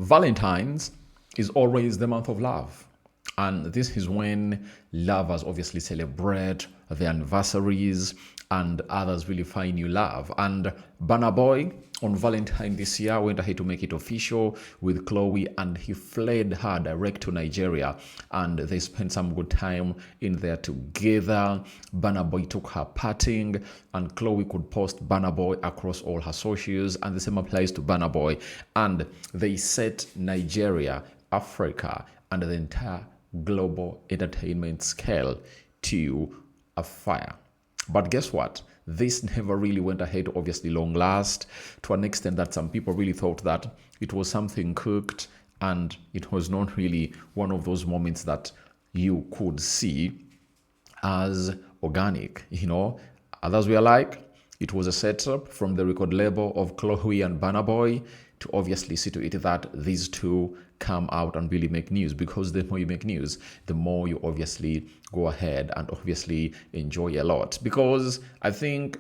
Valentine's is always the month of love. And this is when lovers obviously celebrate their anniversaries and others really find new love. And Burna Boy on Valentine this year went ahead to make it official with Chloe, and he fled her direct to Nigeria, and they spent some good time in there together. Burna Boy took her partying, and Chloe could post Burna Boy across all her socials, and the same applies to Burna Boy. And they set Nigeria, Africa, and the entire global entertainment scale to a fire. But guess what? This never really went ahead to obviously long last, to an extent that some people really thought that it was something cooked, and it was not really one of those moments that you could see as organic. Others were like, it was a setup from the record label of Chloe and Burna Boy to obviously see to it that these two come out and really make news, because the more you make news, the more you obviously go ahead and obviously enjoy a lot. Because I think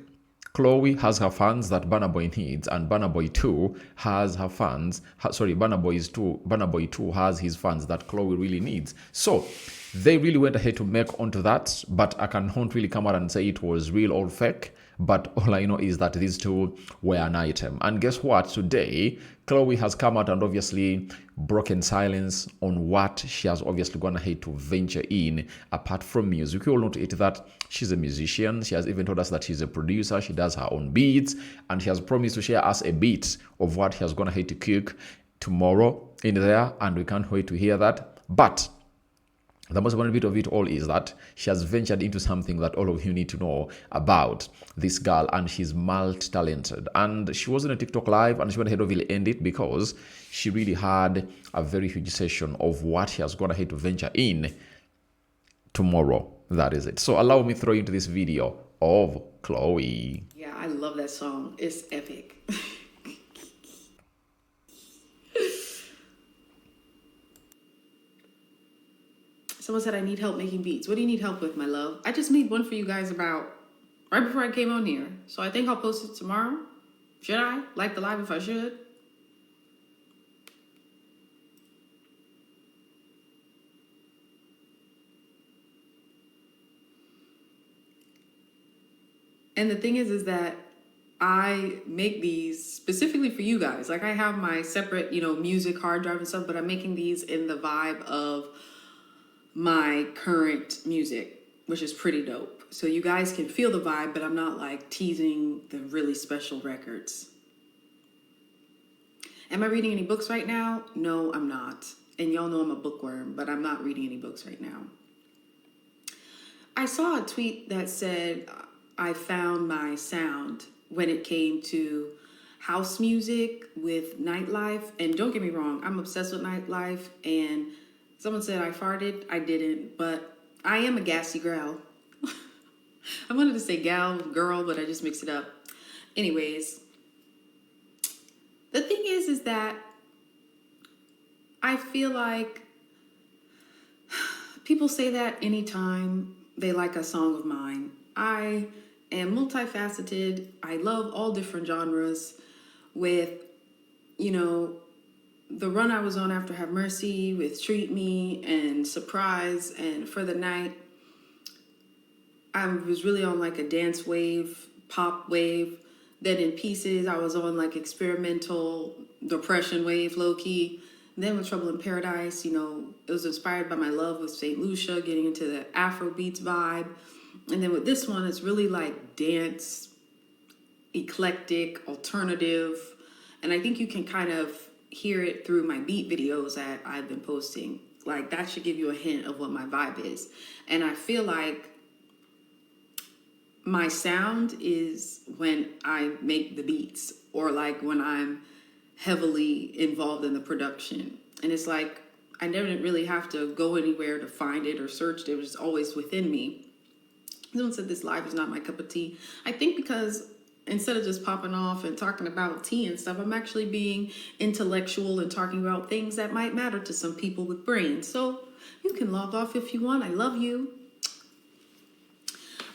Chloe has her fans that Burna Boy needs, and Burna Boy 2 has her fans. Burna Boy 2 has his fans that Chloe really needs. So they really went ahead to make onto that, but I can't really come out and say it was real or fake. But all I know is that these two were an item. And guess what? Today, Chloe has come out and obviously broken silence on what she has obviously gone ahead to venture in apart from music. We all know to it that she's a musician. She has even told us that she's a producer. She does her own beats, and she has promised to share us a bit of what she has gone ahead to cook tomorrow in there, and we can't wait to hear that. But the most important bit of it all is that she has ventured into something that all of you need to know about this girl, and she's multi-talented. And she was in a TikTok live, and she went ahead to really end it because she really had a very huge session of what she has gone ahead to venture in tomorrow. That is it. So allow me to throw you into this video of Chloe. Yeah, I love that song. It's epic. Someone said I need help making beats. What do you need help with, my love? I just made one for you guys about right before I came on here. So I think I'll post it tomorrow. Should I? Like the live if I should? And the thing is that I make these specifically for you guys. Like I have my separate, music hard drive and stuff, but I'm making these in the vibe of my current music, which is pretty dope. So you guys can feel the vibe, but I'm not like teasing the really special records. Am I reading any books right now? No, I'm not. And y'all know I'm a bookworm, but I'm not reading any books right now. I saw a tweet that said I found my sound when it came to house music with nightlife. And don't get me wrong, I'm obsessed with nightlife, and someone said I farted. I didn't, but I am a gassy girl. I wanted to say gal, girl, but I just mixed it up. Anyways, the thing is that I feel like people say that anytime they like a song of mine. I am multifaceted. I love all different genres. With, the run I was on after Have Mercy with Treat Me and Surprise and For the Night, I was really on like a dance wave, pop wave. Then in Pieces, I was on like experimental depression wave, low key. And then with Trouble in Paradise, it was inspired by my love with St. Lucia, getting into the Afrobeats vibe. And then with this one, it's really like dance, eclectic, alternative. And I think you can kind of hear it through my beat videos that I've been posting. Like that should give you a hint of what my vibe is. And I feel like my sound is when I make the beats, or like when I'm heavily involved in the production. And it's like I never really have to go anywhere to find it or search it. It was always within me. Someone said this live is not my cup of tea. I think because instead of just popping off and talking about tea and stuff, I'm actually being intellectual and talking about things that might matter to some people with brains. So you can log off if you want. I love you.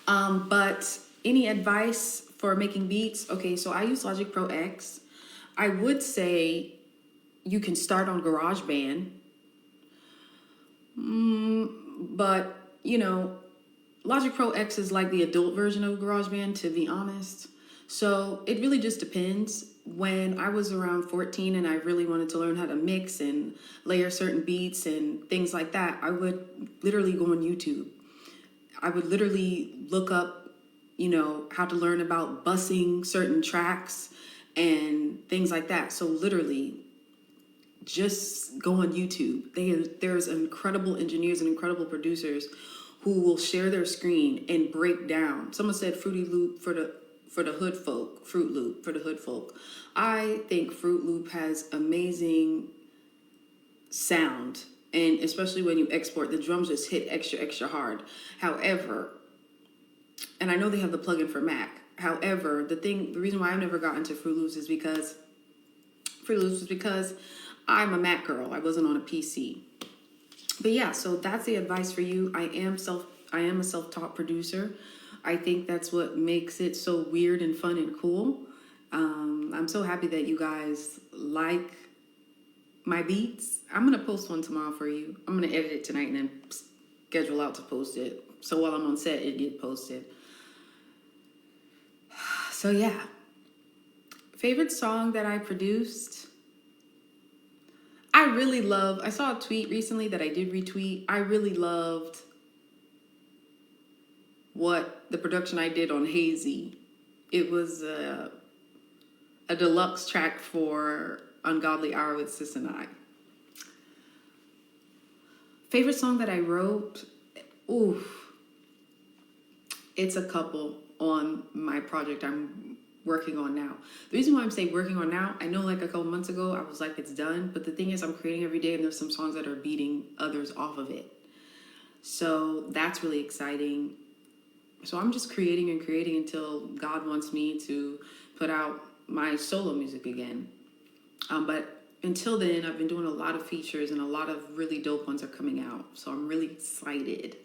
But any advice for making beats? Okay, so I use Logic Pro X. I would say You can start on GarageBand, but Logic Pro X is like the adult version of GarageBand, to be honest. So it really just depends. When I was around 14 and I really wanted to learn how to mix and layer certain beats and things like that, I would literally go on YouTube. I would literally look up, how to learn about bussing certain tracks and things like that. So literally, just go on YouTube. There's incredible engineers and incredible producers who will share their screen and break down. Someone said Fruity Loop for the hood folk, Fruit Loop for the hood folk. I think Fruit Loop has amazing sound, and especially when you export, the drums just hit extra hard. However, and I know they have the plugin for Mac. However, the reason why I've never gotten to Fruit Loops is because I'm a Mac girl. I wasn't on a PC. But yeah, so that's the advice for you. I am a self-taught producer. I think that's what makes it so weird and fun and cool. I'm so happy that you guys like my beats. I'm gonna post one tomorrow for you. I'm gonna edit it tonight and then schedule out to post it. So while I'm on set, it get posted. So yeah. Favorite song that I produced? I saw a tweet recently that I did retweet. I really loved the production I did on Hazy. It was a deluxe track for Ungodly Hour with Sis and I. Favorite song that I wrote? Oof. It's a couple on my project I'm working on now. The reason why I'm saying working on now, I know like a couple months ago, I was like, it's done. But the thing is, I'm creating every day and there's some songs that are beating others off of it. So that's really exciting. So I'm just creating and creating until God wants me to put out my solo music again. But until then, I've been doing a lot of features and a lot of really dope ones are coming out. So I'm really excited.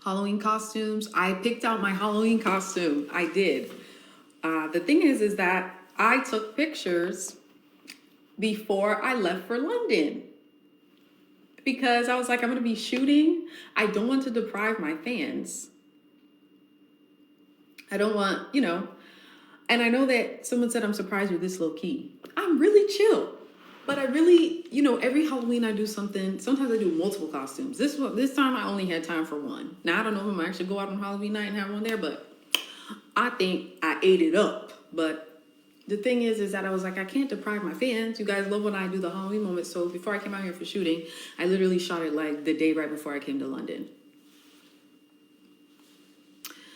Halloween costumes. I picked out my Halloween costume. I did. The thing is that I took pictures before I left for London. Because I was like, I'm going to be shooting. I don't want to deprive my fans. I don't want, and I know that someone said I'm surprised you're this low key. I'm really chill. But I really, every Halloween I do something. Sometimes I do multiple costumes. This time I only had time for one. Now I don't know if I'm gonna actually go out on Halloween night and have one there, but I think I ate it up. But the thing is that I was like, I can't deprive my fans. You guys love when I do the Halloween moment. So before I came out here for shooting, I literally shot it like the day right before I came to London.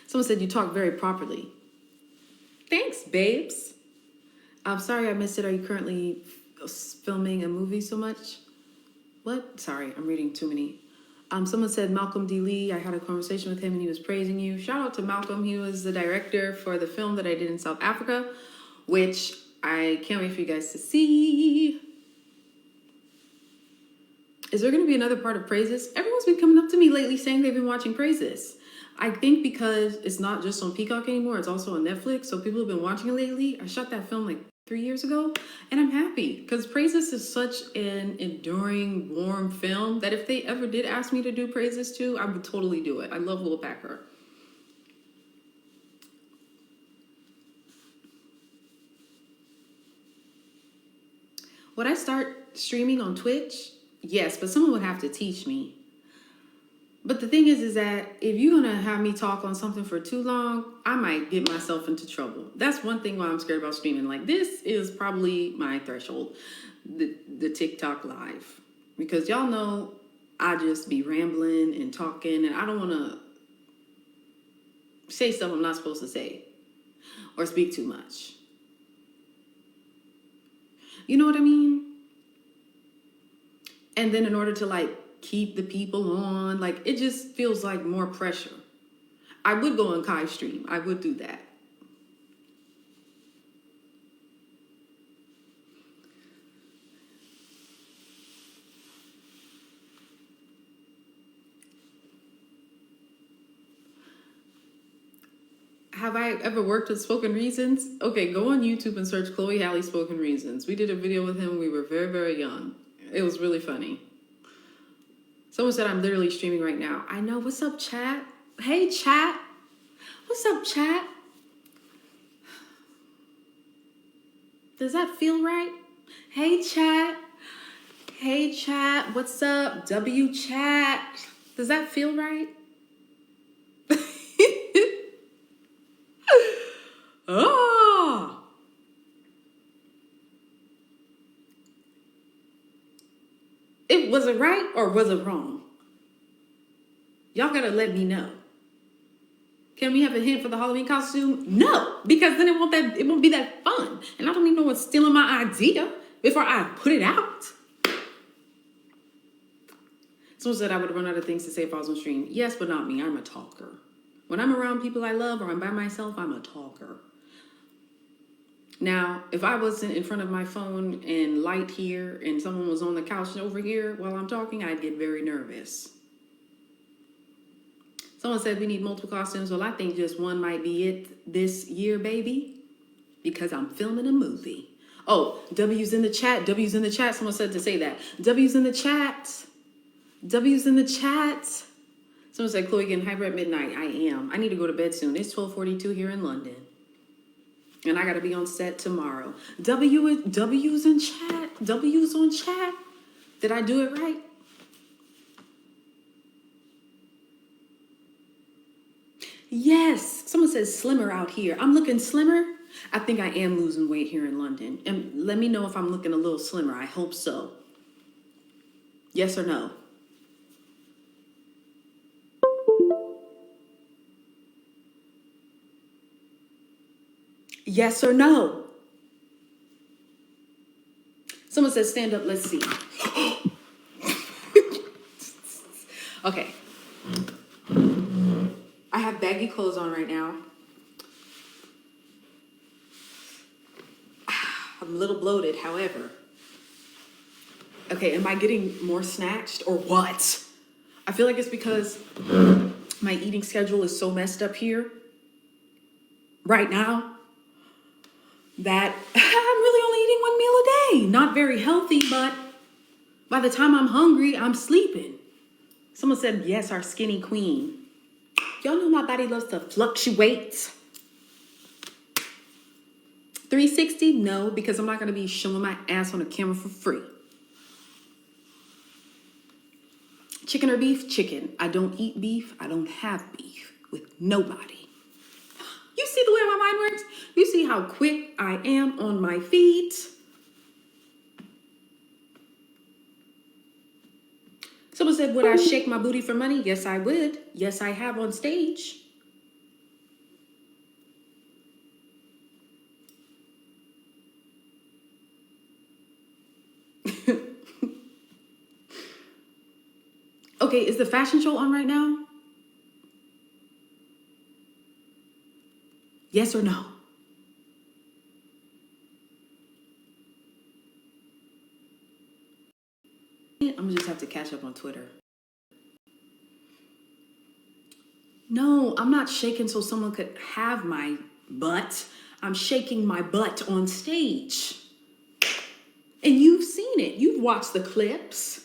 Someone said you talk very properly. Thanks, babes. I'm sorry I missed it. Are you currently filming a movie so much? What? Sorry, I'm reading too many. Someone said Malcolm D. Lee. I had a conversation with him and he was praising you. Shout out to Malcolm. He was the director for the film that I did in South Africa, which I can't wait for you guys to see. Is there going to be another part of Praises? Everyone's been coming up to me lately saying they've been watching Praises. I think because it's not just on Peacock anymore, it's also on Netflix. So people have been watching it lately. I shot that film like 3 years ago, and I'm happy because Praises is such an enduring, warm film that if they ever did ask me to do Praises too, I would totally do it. I love Will Packer. Would I start streaming on Twitch? Yes, but someone would have to teach me. But the thing is that if you're going to have me talk on something for too long, I might get myself into trouble. That's one thing why I'm scared about streaming. Like, this is probably my threshold, the TikTok live. Because y'all know I just be rambling and talking, and I don't want to say stuff I'm not supposed to say or speak too much. You know what I mean? And then in order to, keep the people on, it just feels like more pressure. I would go on Kai's stream. I would do that. have I ever worked with Spoken Reasons? Okay, go on YouTube and search Chloe Halle Spoken Reasons. We did a video with him when we were very, very young. It was really funny. Someone said I'm literally streaming right now. I know. What's up, chat? Hey, chat. What's up, chat? Does that feel right? Hey, chat. Hey, chat. What's up? W chat. Does that feel right? Oh. Was it right or was it wrong? Y'all gotta let me know. Can we have a hint for the Halloween costume? No, because then it won't be that fun. And I don't even know what's stealing my idea before I put it out. Someone said I would run out of things to say if I was on stream. Yes, but not me. I'm a talker. When I'm around people I love or I'm by myself, I'm a talker. Now, if I wasn't in front of my phone and light here and someone was on the couch over here while I'm talking, I'd get very nervous. Someone said we need multiple costumes. Well, I think just one might be it this year, baby, because I'm filming a movie. Oh, W's in the chat. W's in the chat. Someone said to say that. W's in the chat. W's in the chat. Someone said, Chloe getting hyper at midnight. I am. I need to go to bed soon. It's 12:42 here in London. And I got to be on set tomorrow. W's in chat. W's on chat. Did I do it right? Yes. Someone says slimmer out here. I'm looking slimmer. I think I am losing weight here in London. And let me know if I'm looking a little slimmer. I hope so. Yes or no? Yes or no? Someone says stand up. Let's see. Okay. I have baggy clothes on right now. I'm a little bloated, however. Okay, am I getting more snatched or what? I feel like it's because my eating schedule is so messed up here right now that I'm really only eating one meal a day. Not very healthy, but by the time I'm hungry, I'm sleeping. Someone said, yes, our skinny queen. Y'all know my body loves to fluctuate. 360? No, because I'm not going to be showing my ass on the camera for free. Chicken or beef? Chicken. I don't eat beef. I don't have beef with nobody. You see the way my mind works? You see how quick I am on my feet? Someone said, would I shake my booty for money? Yes, I would. Yes, I have on stage. Okay, is the fashion show on right now? Yes or no? I'm gonna just have to catch up on Twitter. No, I'm not shaking so someone could have my butt. I'm shaking my butt on stage. And you've seen it. You've watched the clips.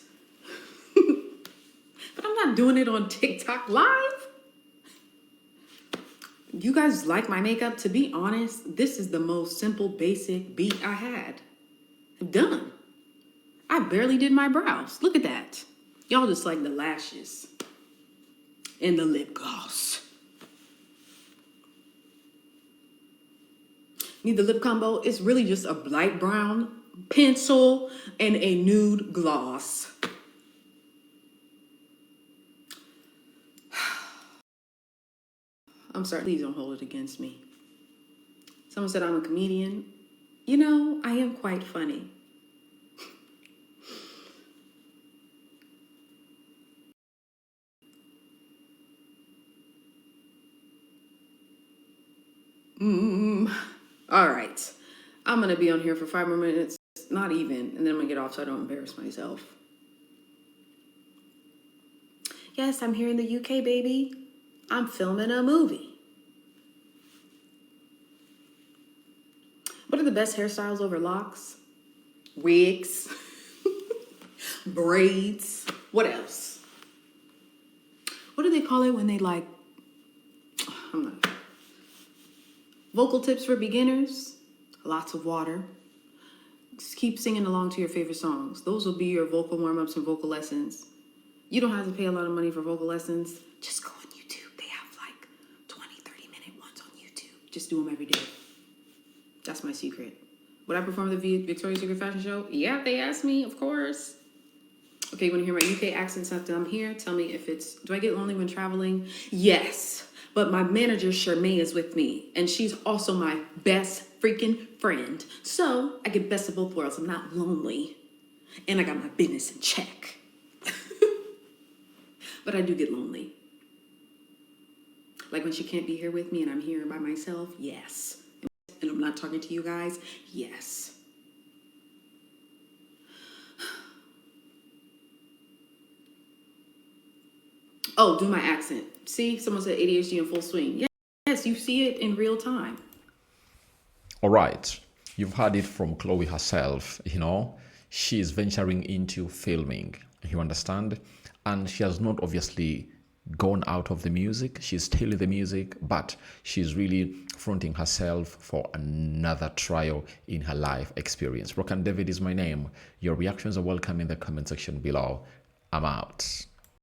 But I'm not doing it on TikTok live. You guys like my makeup? To be honest, this is the most simple, basic beat I had. I'm done. I barely did my brows. Look at that. Y'all just like the lashes and the lip gloss. Need the lip combo? It's really just a light brown pencil and a nude gloss. I'm sorry, please don't hold it against me. Someone said I'm a comedian. You know, I am quite funny. All right. I'm going to be on here for 5 more minutes. Not even. And then I'm going to get off so I don't embarrass myself. Yes, I'm here in the UK, baby. I'm filming a movie. best hairstyles over locks? Wigs, braids. What else? What do they call it when they like, I'm not. Vocal tips for beginners? Lots of water. Just keep singing along to your favorite songs. Those will be your vocal warm-ups and vocal lessons. You don't have to pay a lot of money for vocal lessons. Just go on YouTube. They have like 20, 30-minute ones on YouTube. Just do them every day. That's my secret. Would I perform the Victoria's Secret fashion show? Yeah, if they asked me, of course. Okay, you want to hear my UK accent after I'm here? Tell me if it's, do I get lonely when traveling? Yes, but my manager Charmaine is with me, and she's also my best freaking friend. So I get best of both worlds. I'm not lonely, and I got my business in check. But I do get lonely. Like when she can't be here with me and I'm here by myself, yes. And I'm not talking to you guys, yes. Oh, do my accent. See, someone said ADHD in full swing. Yes, you see it in real time. All right. You've heard it from Chloe herself, She is venturing into filming, you understand? And she has not obviously gone out of the music. She's still in the music, but she's really fronting herself for another trial in her life experience. Rock and David is my name. Your reactions are welcome in the comment section below. I'm out.